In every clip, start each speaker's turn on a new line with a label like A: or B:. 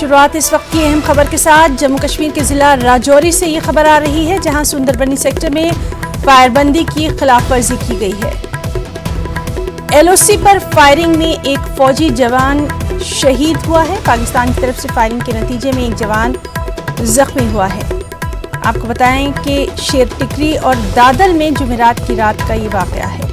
A: शुरुआत इस वक्त की अहम खबर के साथ। जम्मू कश्मीर के जिला राजौरी से ये खबर आ रही है, जहां सुंदरबनी सेक्टर में फायरबंदी की खिलाफ वर्जी की गई है। एलओसी पर फायरिंग में एक फौजी जवान शहीद हुआ है। पाकिस्तान की तरफ से फायरिंग के नतीजे में एक जवान जख्मी हुआ है। आपको बताएं कि शेर टिकरी और दादल में जुमेरात की रात का ये वाकया है।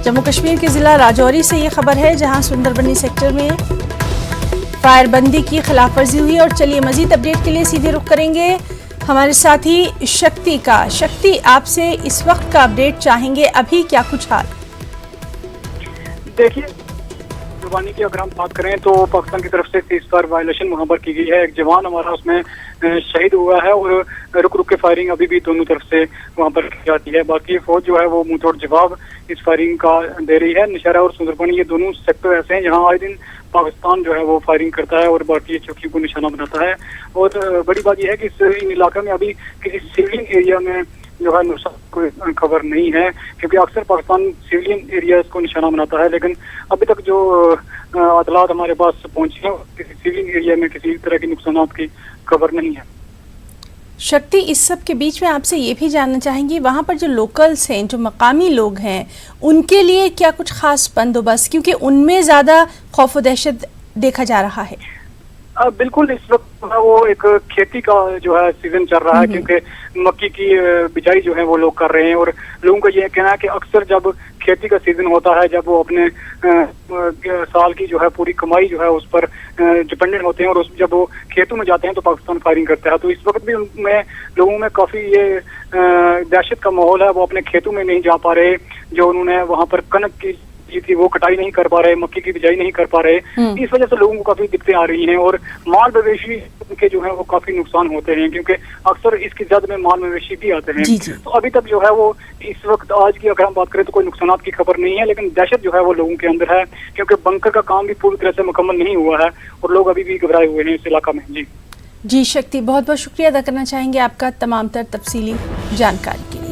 A: जम्मू कश्मीर के जिला राजौरी से ये खबर है, जहां सुंदरबनी सेक्टर में फायरबंदी की खिलाफवर्जी हुई। और चलिए मजीद अपडेट के लिए सीधे रुख करेंगे हमारे साथी शक्ति का। शक्ति, आपसे इस वक्त का अपडेट चाहेंगे, अभी क्या कुछ हाल?
B: देखिए, कुर्बानी की अगर हम बात करें तो पाकिस्तान की तरफ से सीज़फायर वायलेशन वहां पर की गई है। एक जवान हमारा उसमें शहीद हुआ है और रुक रुक के फायरिंग अभी भी दोनों तरफ से वहां पर की जाती है। बाकी फौज जो है वो मुंह तोड़ जवाब इस फायरिंग का दे रही है। नौशहरा और सुंदरबनी ये दोनों सेक्टर ऐसे हैं जहां आए दिन पाकिस्तान जो है वो फायरिंग करता है और भारतीय चौकियों को निशाना बनाता है। और बड़ी बात यह है कि इन इलाके में अभी किसी सिविलियन एरिया में जो है नुकसान कोई खबर नहीं है, क्योंकि अक्सर पाकिस्तान सिविलियन एरियाज को निशाना बनाता है, लेकिन अभी तक जो अतलात हमारे पास पहुंची है किसी सिविलियन एरिया में किसी तरह के नुकसान की खबर नहीं है।
A: शक्ति, इस सब के बीच में आपसे ये भी जानना चाहेंगे, वहाँ पर जो लोकल्स हैं, जो मकामी लोग हैं, उनके लिए क्या कुछ खास बंदोबस्त, क्योंकि उनमें ज़्यादा खौफ व दहशत देखा जा रहा है?
B: बिल्कुल, इस वक्त वो एक खेती का जो है सीजन चल रहा है, क्योंकि मक्की की बिजाई जो है वो लोग कर रहे हैं। और लोगों का ये कहना है कि अक्सर जब खेती का सीजन होता है, जब वो अपने साल की जो है पूरी कमाई जो है उस पर डिपेंडेंट होते हैं और जब वो खेतों में जाते हैं तो पाकिस्तान फायरिंग करता है। तो इस वक्त भी उनमें लोगों में काफी ये दहशत का माहौल है। वो अपने खेतों में नहीं जा पा रहे, जो उन्होंने वहां पर कनक की थी वो कटाई नहीं कर पा रहे, मक्की की बिजाई नहीं कर पा रहे। इस वजह से लोगों को काफी दिक्कतें आ रही हैं और माल मवेशी के जो है वो काफी नुकसान होते हैं, क्योंकि अक्सर इसकी जद में माल मवेशी भी आते हैं। तो अभी तक जो है वो इस वक्त आज की अगर हम बात करें तो कोई नुकसान की खबर नहीं है, लेकिन दहशत जो है वो लोगों के अंदर है, क्योंकि बंकर का काम भी पूरी तरह से मुकम्मल नहीं हुआ है और लोग अभी भी घबराए हुए हैं इस इलाका में।
A: जी शक्ति, बहुत बहुत शुक्रिया अदा करना चाहेंगे आपका तमाम तर तफसीली जानकारी के लिए।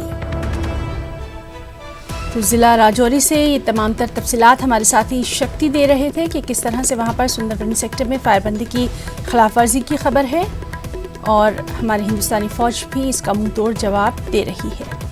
A: तो जिला राजौरी से ये तमाम तर तफसीलात हमारे साथी शक्ति दे रहे थे कि किस तरह से वहाँ पर सुंदरबनी सेक्टर में फायरबंदी की खिलाफवर्जी की खबर है और हमारी हिंदुस्तानी फौज भी इसका मुंह तोड़ जवाब दे रही है।